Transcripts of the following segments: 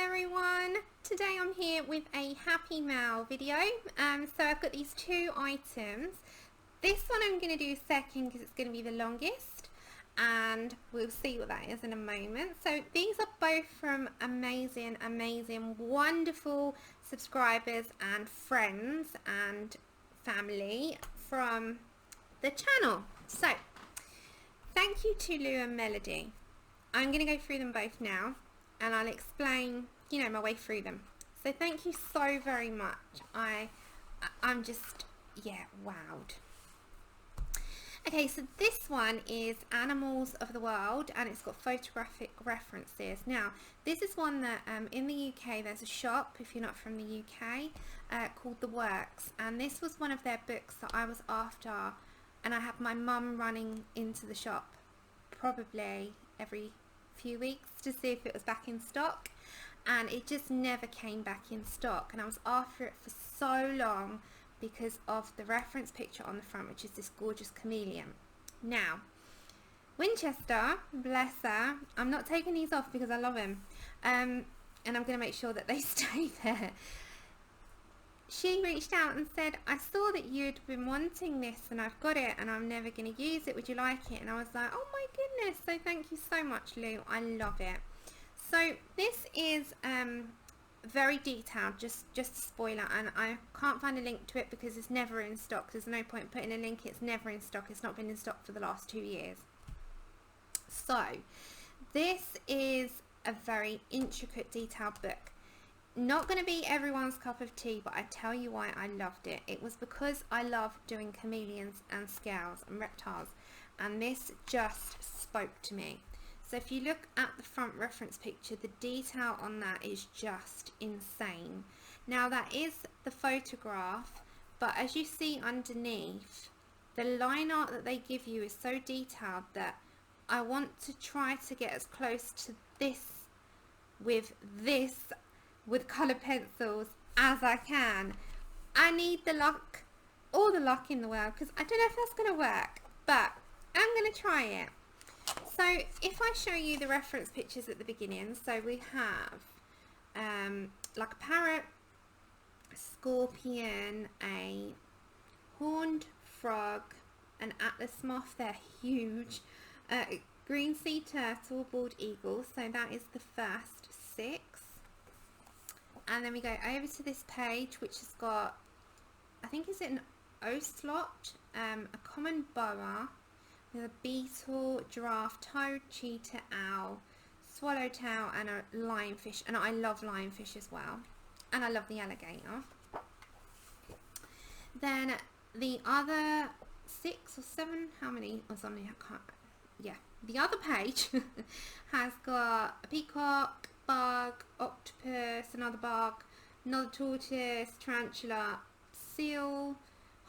everyone, today I'm here with a Happy Mail video. So I've got these two items. This one I'm going to do second because it's going to be the longest, and we'll see what that is in a moment. So these are both from amazing, wonderful subscribers and friends and family from the channel. So thank you to Lou and Melody. I'm going to go through them both now, and I'll explain, my way through them. So thank you so very much. I'm just, wowed. Okay, so this one is Animals of the World, and it's got photographic references. Now, this is one that in the UK there's a shop, if you're not from the UK, called The Works, and this was one of their books that I was after, and I had my mum running into the shop probably every few weeks to see if it was back in stock, and it just never came back in stock, and I was after it for so long because of the reference picture on the front, which is this gorgeous chameleon. Now, Winchester, bless her, I'm not taking these off because I love him, and I'm going to make sure that they stay there. She reached out and said, I saw that you'd been wanting this and I've got it and I'm never going to use it, would you like it? And I was like, oh my goodness, so thank you so much, Lou, I love it. So this is very detailed, just a spoiler, and I can't find a link to it because it's never in stock. There's no point putting a link, it's never in stock. It's not been in stock for the last 2 years. So this is a very intricate, detailed book. Not going to be everyone's cup of tea, but I tell you why I loved it. It was because I love doing chameleons and scales and reptiles, and this just spoke to me. So if you look at the front reference picture, the detail on that is just insane. Now that is the photograph, but as you see underneath, the line art that they give you is so detailed that I want to try to get as close to this with colour pencils as I can. I need the luck, all the luck in the world, because I don't know if that's going to work, but I'm going to try it. So if I show you the reference pictures at the beginning, so we have like a parrot, a scorpion, a horned frog, an atlas moth, they're huge, green sea turtle, bald eagle, so that is the first 6. And then we go over to this page, which has got, I think is it an ocelot, a common boa, with a beetle, giraffe, toad, cheetah, owl, swallowtail, and a lionfish. And I love lionfish as well. And I love the alligator. Then the other 6 or 7, how many? Oh, something I can't. Yeah, the other page has got a peacock, bug, octopus, another bug, another tortoise, tarantula, seal,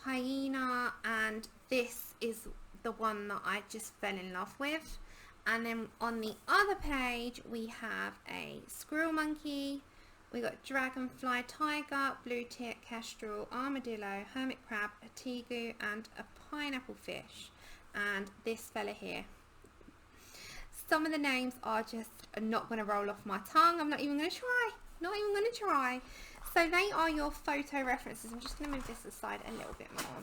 hyena, and this is the one that I just fell in love with. And then on the other page we have a squirrel monkey, we got dragonfly, tiger, blue tit, kestrel, armadillo, hermit crab, a tegu, and a pineapple fish. And this fella here, some of the names are just not going to roll off my tongue. I'm not even going to try. So they are your photo references. I'm just going to move this aside a little bit more,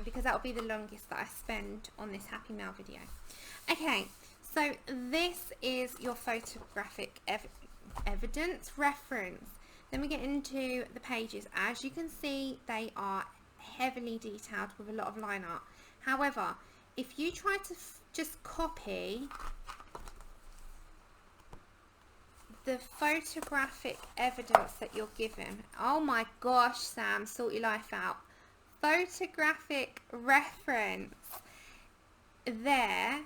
because that will be the longest that I spend on this Happy Mail video. Okay, so this is your photographic evidence reference. Then we get into the pages. As you can see, they are heavily detailed with a lot of line art. However, if you try to just copy the photographic evidence that you're given, oh my gosh, Sam, sort your life out. Photographic reference, there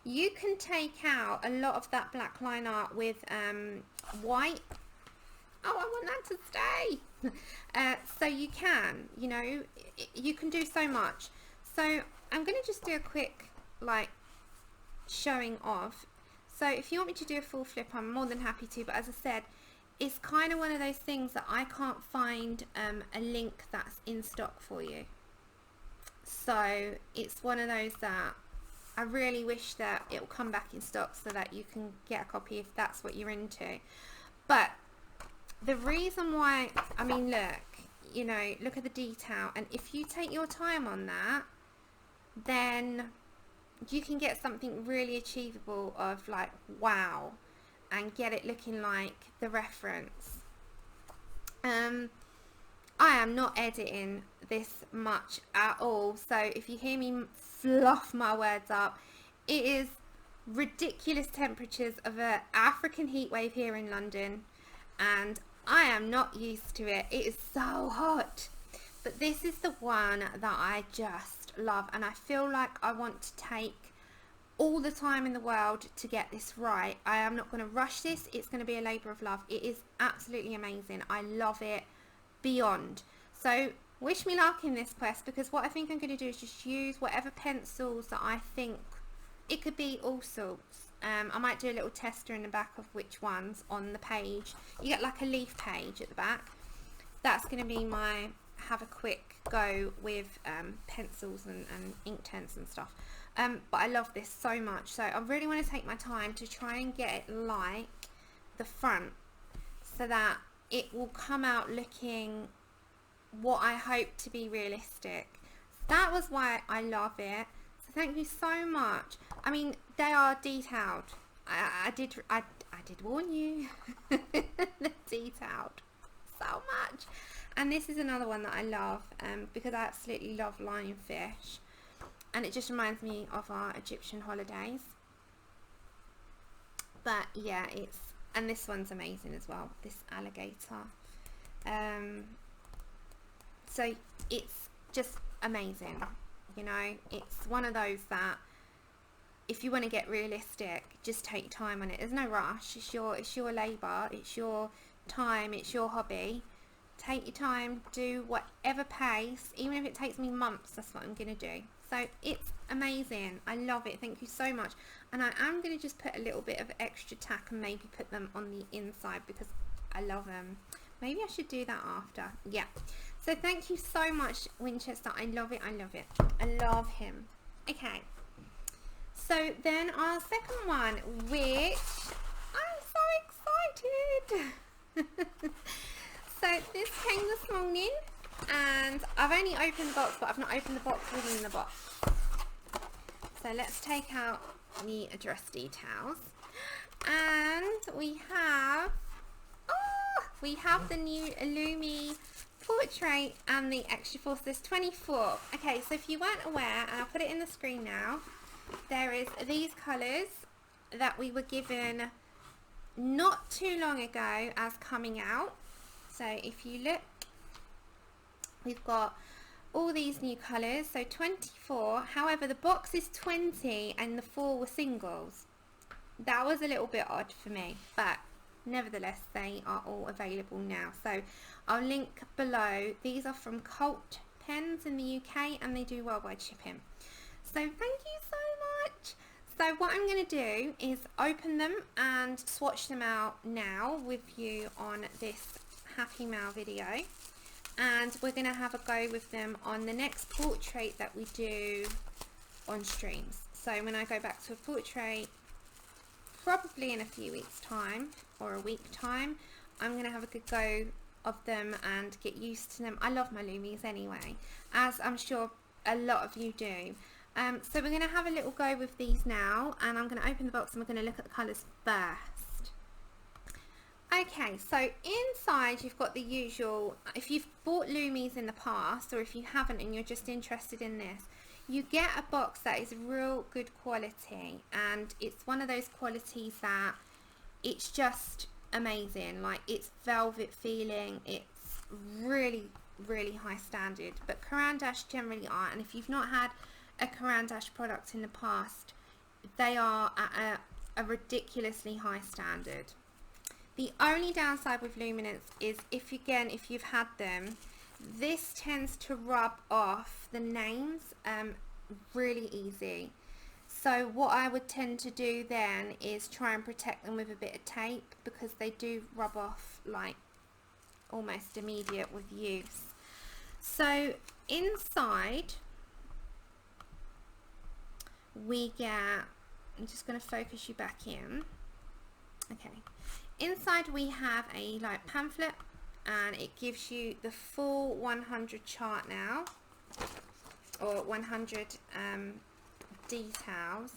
you can take out a lot of that black line art with white. Oh, I want that to stay. So you can, you can do so much. So I'm going to just do a quick showing off. So if you want me to do a full flip, I'm more than happy to, but as I said, it's kind of one of those things that I can't find a link that's in stock for you. So it's one of those that I really wish that it will come back in stock so that you can get a copy if that's what you're into. But the reason why, I mean, look, you know, look at the detail, and if you take your time on that, then you can get something really achievable of like, wow, and get it looking like the reference. I am not editing this much at all, so if you hear me fluff my words up, it is ridiculous temperatures of an African heat wave here in London, and I am not used to it. It is so hot, but this is the one that I just love, and I feel like I want to take all the time in the world to get this right. I am not going to rush this. It's going to be a labour of love. It is absolutely amazing. I love it beyond. So wish me luck in this quest, because what I think I'm going to do is just use whatever pencils that I think. It could be all sorts. I might do a little tester in the back of which ones on the page. You get like a leaf page at the back. That's going to be my have a quick go with pencils and ink tents and stuff. But I love this so much, so I really want to take my time to try and get it like the front, so that it will come out looking what I hope to be realistic. That was why I love it. So thank you so much. I mean, they are detailed. I did warn you. They're detailed so much. And this is another one that I love, because I absolutely love lionfish, and it just reminds me of our Egyptian holidays. But yeah, and this one's amazing as well, this alligator. So it's just amazing, you know. It's one of those that if you want to get realistic, just take time on it. There's no rush. It's your labour, it's your time, it's your hobby. Take your time, do whatever pace, even if it takes me months. That's what I'm gonna do. So it's amazing. I love it. Thank you so much. And I am gonna just put a little bit of extra tack and maybe put them on the inside because I love them. Maybe I should do that after. Yeah. So thank you so much, Winchester. I love it. I love it. I love him. Okay. So then our second one, which I'm so excited. So this came this morning, and I've only opened the box, but I've not opened the box within the box. So let's take out the address details, and we have the new Illumi portrait and the extra force. There's 24. Okay, so if you weren't aware, and I'll put it in the screen now, there is these colours that we were given not too long ago as coming out. So if you look, we've got all these new colours, so 24. However, the box is 20 and the 4 were singles. That was a little bit odd for me, but nevertheless they are all available now. So I'll link below. These are from Cult Pens in the UK, and they do worldwide shipping. So thank you so much. So what I'm going to do is open them and swatch them out now with you on this Happy Mail video, and we're going to have a go with them on the next portrait that we do on streams. So when I go back to a portrait, probably in a few weeks time or a week time, I'm going to have a good go of them and get used to them. I love my Lumies anyway, as I'm sure a lot of you do. So we're going to have a little go with these now, and I'm going to open the box and we're going to look at the colours first. Okay, so inside you've got the usual. If you've bought Lumies in the past, or if you haven't and you're just interested in this, you get a box that is real good quality, and it's one of those qualities that it's just amazing. Like, it's velvet feeling, it's really high standard, but Caran d'Ache generally are, and if you've not had a Caran d'Ache product in the past, they are at a ridiculously high standard. The only downside with Luminance is if you've had them, this tends to rub off the names really easy. So what I would tend to do then is try and protect them with a bit of tape, because they do rub off like almost immediate with use. So inside we get, I'm just going to focus you back in. Okay, Inside we have a like pamphlet, and it gives you the full 100 chart now, or 100 details.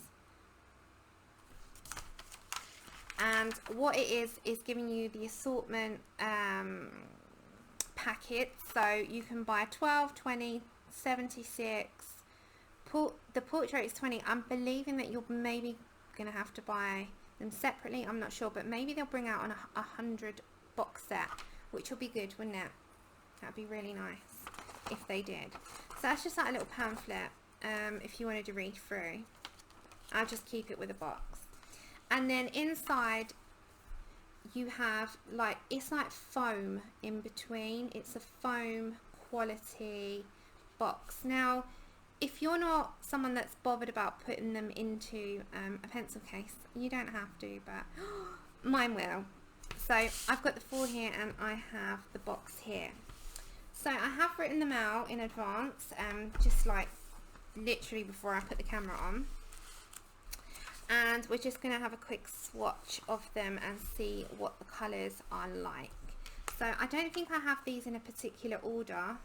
And what it is giving you the assortment packet, so you can buy 12, 20, 76. The portrait is 20. I'm believing that you're maybe going to have to buy them separately, I'm not sure, but maybe they'll bring out on a 100 box set, which will be good, wouldn't it? That'd be really nice if they did. So that's just like a little pamphlet, if you wanted to read through. I'll just keep it with a box. And then inside you have like, it's like foam in between. It's a foam quality box. Now, if you're not someone that's bothered about putting them into a pencil case, you don't have to, but mine will. So I've got the 4 here and I have the box here. So I have written them out in advance, just like literally before I put the camera on. And we're just going to have a quick swatch of them and see what the colours are like. So I don't think I have these in a particular order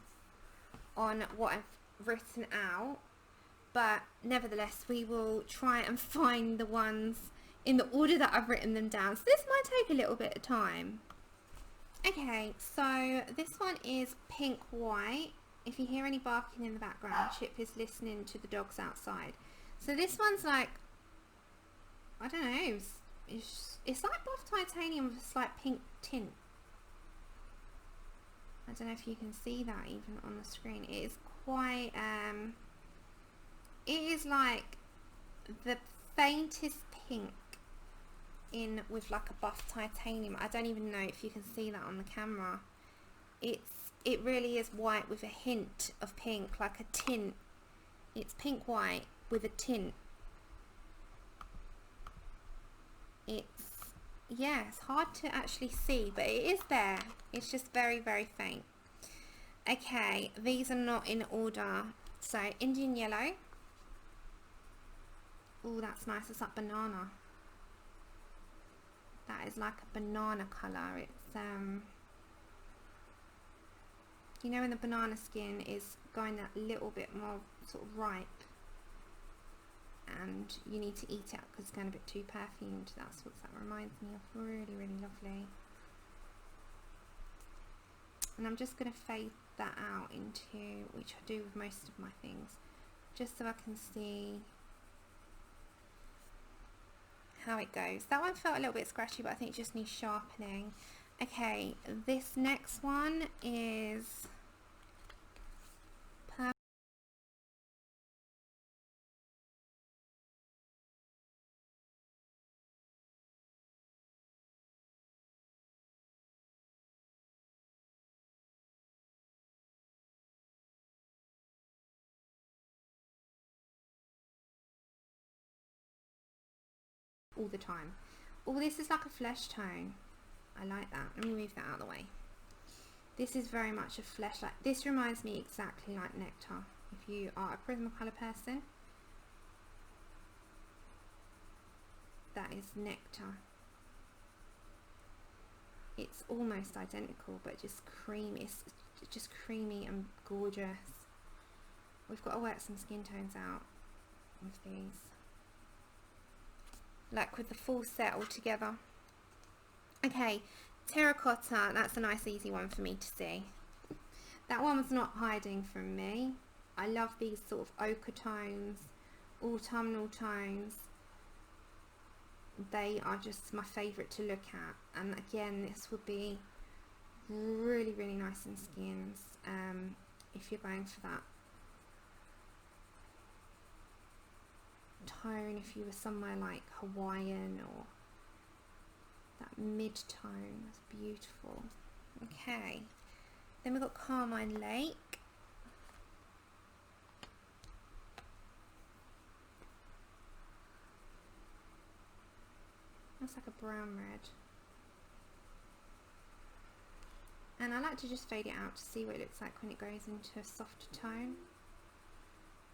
on what I've written out, but nevertheless we will try and find the ones in the order that I've written them down. So this might take a little bit of time. Okay, so this one is pink white. If you hear any barking in the background, Chip is listening to the dogs outside. So this one's like, I don't know, it's like buff titanium with a slight pink tint. I don't know if you can see that even on the screen. It is quite, it is like the faintest pink in with like a buff titanium. I don't even know if you can see that on the camera. It really is white with a hint of pink, like a tint. It's pink white with a tint. Yeah, it's hard to actually see, but it is there. It's just very, very faint. Okay, these are not in order. So Indian yellow. Oh, that's nice. It's like banana. That is like a banana colour. It's you know when the banana skin is going that little bit more sort of ripe, and you need to eat it because it's going a bit too perfumed. That's what that reminds me of. Really, really lovely. And I'm just going to fade that out into, which I do with most of my things, just so I can see how it goes. That one felt a little bit scratchy, but I think it just needs sharpening. Okay, this next one is all the time. Oh, this is like a flesh tone. I like that. Let me move that out of the way. This is very much a flesh, like this reminds me exactly like Nectar. If you are a Prismacolor person, that is Nectar. It's almost identical, but just creamy. It's just creamy and gorgeous. We've got to work some skin tones out with these, like with the full set all together. Okay, terracotta, that's a nice easy one for me to see. That one was not hiding from me. I love these sort of ochre tones, autumnal tones. They are just my favourite to look at, and again this would be really, really nice in skins, if you're going for that tone, if you were somewhere like Hawaiian or that mid-tone. It's beautiful. Okay, then we've got Carmine Lake. Looks like a brown red. And I like to just fade it out to see what it looks like when it goes into a softer tone,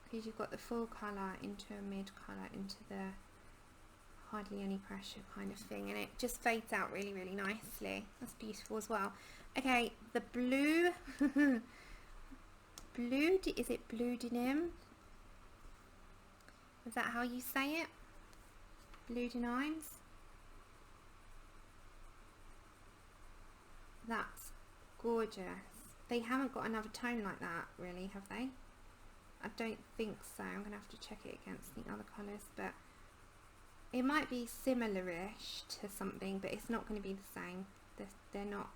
because you've got the full colour into a mid colour into the hardly any pressure kind of thing, and it just fades out really, really nicely. That's beautiful as well. Okay, the blue, is it blue denim? Is that how you say it? Blue denims? That's gorgeous. They haven't got another tone like that, really, have they? I don't think so. I'm going to have to check it against the other colours, but it might be similar-ish to something, but it's not going to be the same. They're not.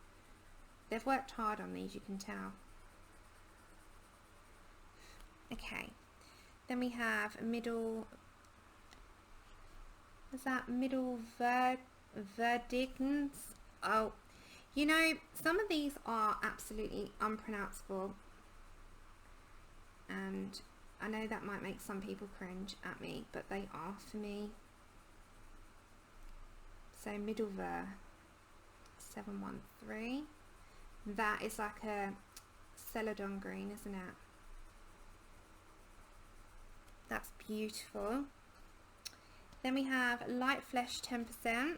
They've worked hard on these, you can tell. Okay. Then we have middle. Is that middle verdigans? Oh, you know, some of these are absolutely unpronounceable, and I know that might make some people cringe at me, but they are for me. So middle ver 713. That is like a celadon green, isn't it? That's beautiful. Then we have light flesh 10%.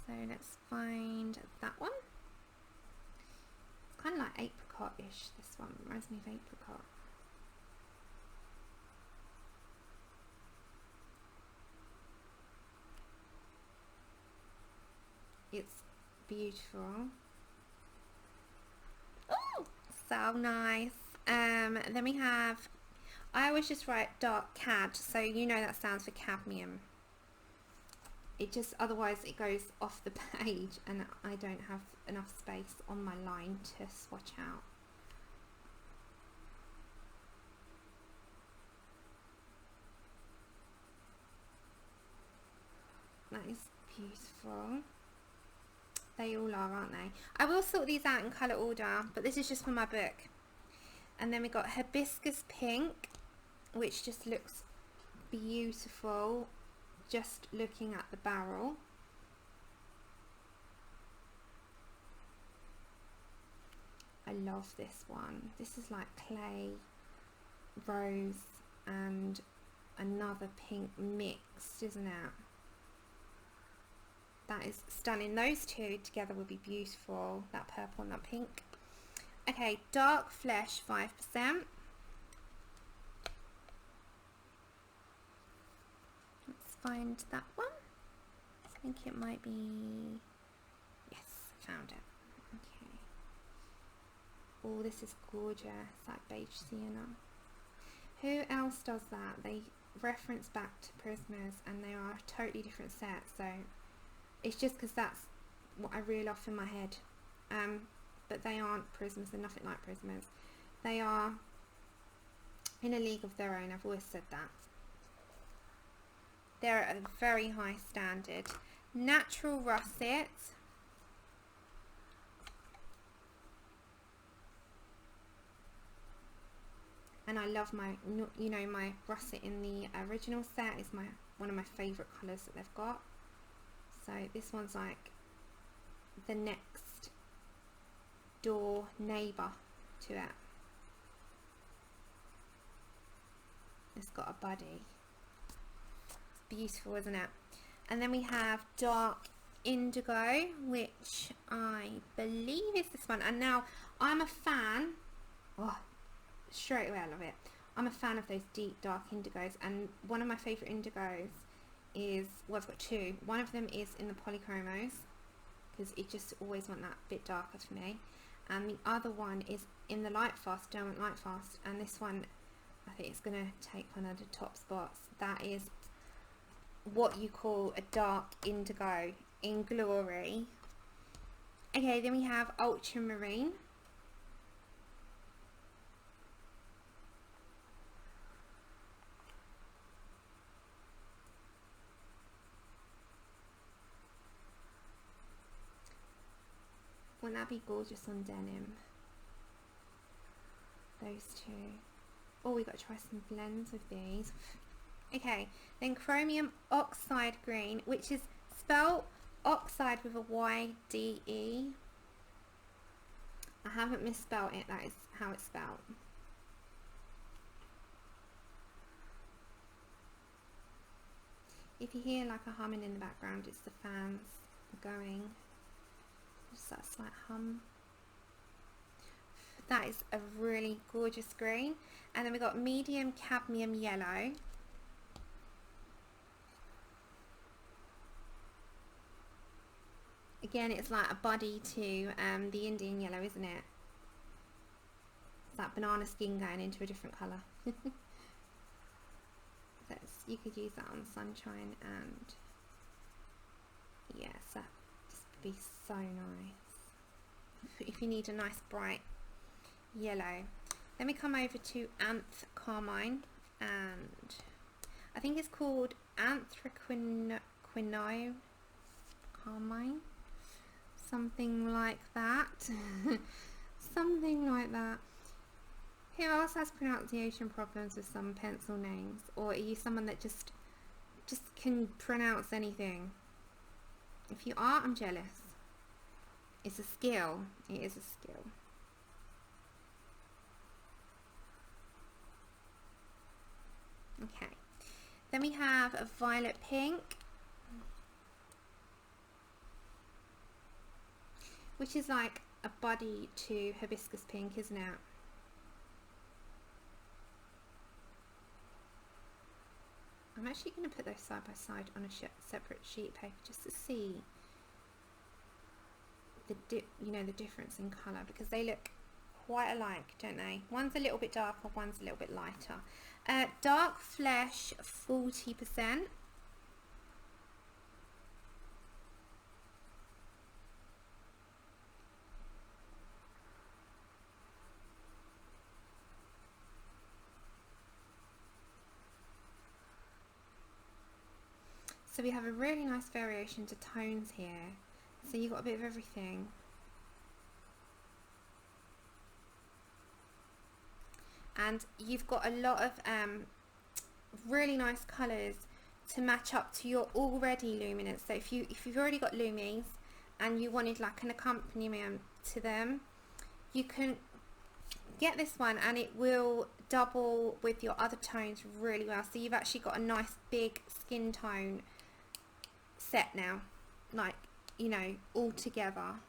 So let's find that one. It's kind of like apricot-ish, this one. Reminds me of apricot. It's beautiful. Oh, so nice. Then we have, I always just write dark cad, so you know that stands for cadmium. It just, otherwise it goes off the page and I don't have enough space on my line to swatch out. That is beautiful. They all are, aren't they? I will sort these out in colour order, but this is just for my book. And then we got hibiscus pink, which just looks beautiful just looking at the barrel. I love this one. This is like clay, rose and another pink mixed, isn't it? That is stunning. Those two together would be beautiful, that purple and that pink. Okay, dark flesh 5%. Let's find that one. I think it might be, yes, found it. Okay. Oh, this is gorgeous, that beige sienna. Who else does that? They reference back to Prismas and they are a totally different set, so it's just because that's what I reel off in my head. But they aren't Prismas, they're nothing like Prismas. They are in a league of their own, I've always said that. They're at a very high standard. Natural russet. And I love my, you know, my russet in the original set is one of my favourite colours that they've got. So this one's like the next door neighbour to it. It's got a buddy. It's beautiful, isn't it? And then we have dark indigo, which I believe is this one. And now I'm a fan. Oh, straight away I love it. I'm a fan of those deep dark indigos, and one of my favourite indigos is, well, I've got two. One of them is in the polychromos, because it just always want that bit darker for me, and the other one is in the light fast, don't want light fast, and this one I think it's going to take one of the top spots. That is what you call a dark indigo in glory. Okay, then we have ultramarine. Wouldn't that be gorgeous on denim? Those two. Oh, we got to try some blends with these. Okay, then chromium oxide green, which is spelled oxide with a Y-D-E. I haven't misspelled it, that is how it's spelled. If you hear like a humming in the background, it's the fans going. Just that slight hum. That is a really gorgeous green. And then we've got medium cadmium yellow. Again, it's like a body to the Indian yellow, isn't it? It's that banana skin going into a different colour. You could use that on sunshine, and yes, that just would be so nice if you need a nice bright yellow. Then we come over to Anth Carmine, and I think it's called Anthraquinone Carmine, something like that. Something like that. Who else has pronunciation problems with some pencil names? Or are you someone that just can pronounce anything? If you are, I'm jealous. It's a skill. It is a skill. Okay. Then we have a violet pink, which is like a body to hibiscus pink, isn't it? I'm actually going to put those side by side on a separate sheet of paper just to see the difference in colour, because they look quite alike, don't they? One's a little bit darker, one's a little bit lighter. Dark flesh 40%. So we have a really nice variation to tones here. So you've got a bit of everything. And you've got a lot of really nice colours to match up to your already luminance. So if you've already got Lumies and you wanted like an accompaniment to them, you can get this one and it will double with your other tones really well. So you've actually got a nice big skin tone set now, like, you know, all together.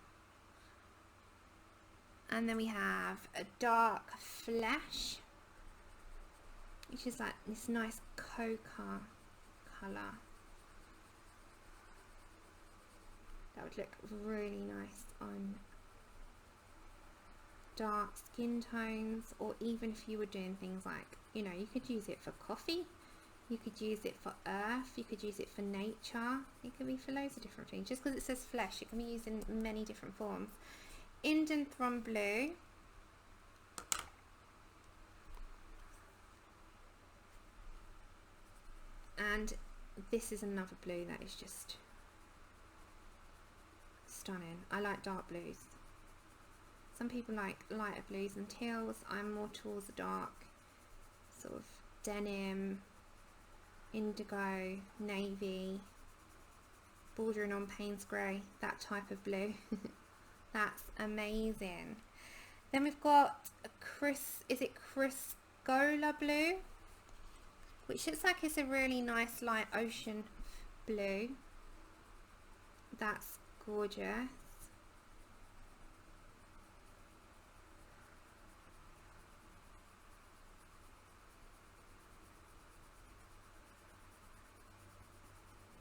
And then we have a dark flesh, which is like this nice cocoa colour. That would look really nice on dark skin tones, or even if you were doing things like, you know, you could use it for coffee, you could use it for earth, you could use it for nature, it could be for loads of different things. Just because it says flesh, it can be used in many different forms. Indanthrone blue, and this is another blue that is just stunning. I like dark blues. Some people like lighter blues and teals. I'm more towards the dark, sort of denim, indigo, navy, bordering on Payne's grey, that type of blue. That's amazing. Then we've got a Criscola blue, which looks like it's a really nice light ocean blue. That's gorgeous.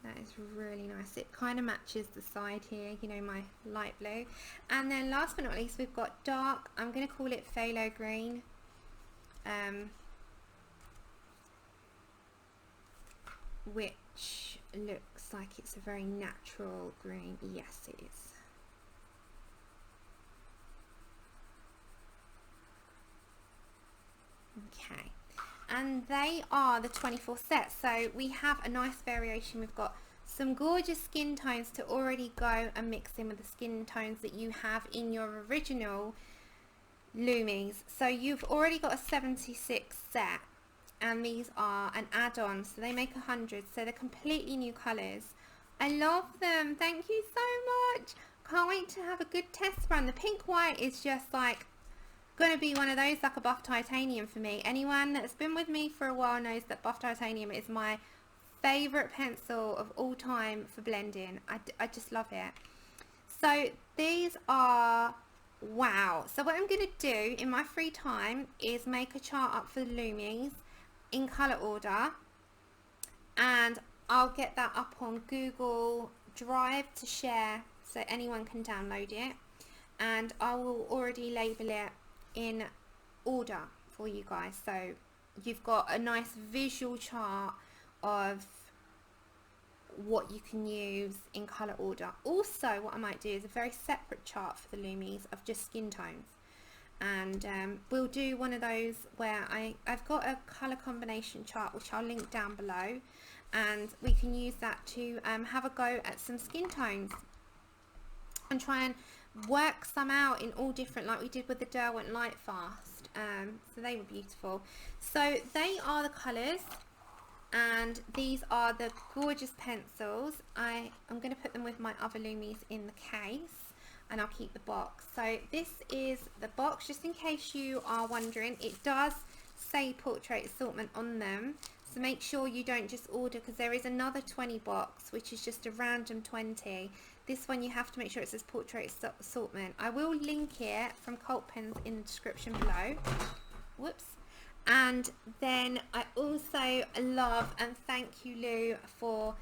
That is really nice. It kind of matches the side here, you know, my light blue. And then last but not least, we've got dark, I'm going to call it phthalo green. Which looks like it's a very natural green. Yes, it is. Okay. And they are the 24 sets, so we have a nice variation. We've got some gorgeous skin tones to already go and mix in with the skin tones that you have in your original Lumies. So you've already got a 76 set, and these are an add-on, so they make 100, so they're completely new colours. I love them. Thank you so much. Can't wait to have a good test run. The pink white is just like gonna be one of those, like a buff titanium for me. Anyone that's been with me for a while knows that buff titanium is my favourite pencil of all time for blending. I just love it. So these are, wow. So what I'm going to do in my free time is make a chart up for the Lumies in colour order, and I'll get that up on Google Drive to share so anyone can download it, and I will already label it in order for you guys, so you've got a nice visual chart of what you can use in colour order. Also, what I might do is a very separate chart for the Lumies of just skin tones, and we'll do one of those where I've got a colour combination chart which I'll link down below, and we can use that to have a go at some skin tones and try and work some out in all different, like we did with the Derwent Light Fast. So they were beautiful. So they are the colours, and these are the gorgeous pencils. I'm going to put them with my other Lumies in the case, and I'll keep the box. So this is the box, just in case you are wondering. It does say portrait assortment on them, so make sure you don't just order, because there is another 20 box which is just a random 20. This one you have to make sure it says portrait assortment. I will link it from Cult Pens in the description below. Whoops. And then I also love and thank you, Lou, for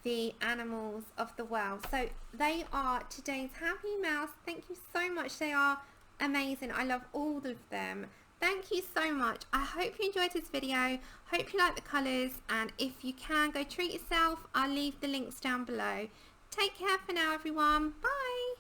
the animals of the world. So they are today's Happy Mouse. Thank you so much. They are amazing. I love all of them. Thank you so much. I hope you enjoyed this video. Hope you like the colours, and if you can, go treat yourself. I'll leave the links down below. Take care for now, everyone. Bye.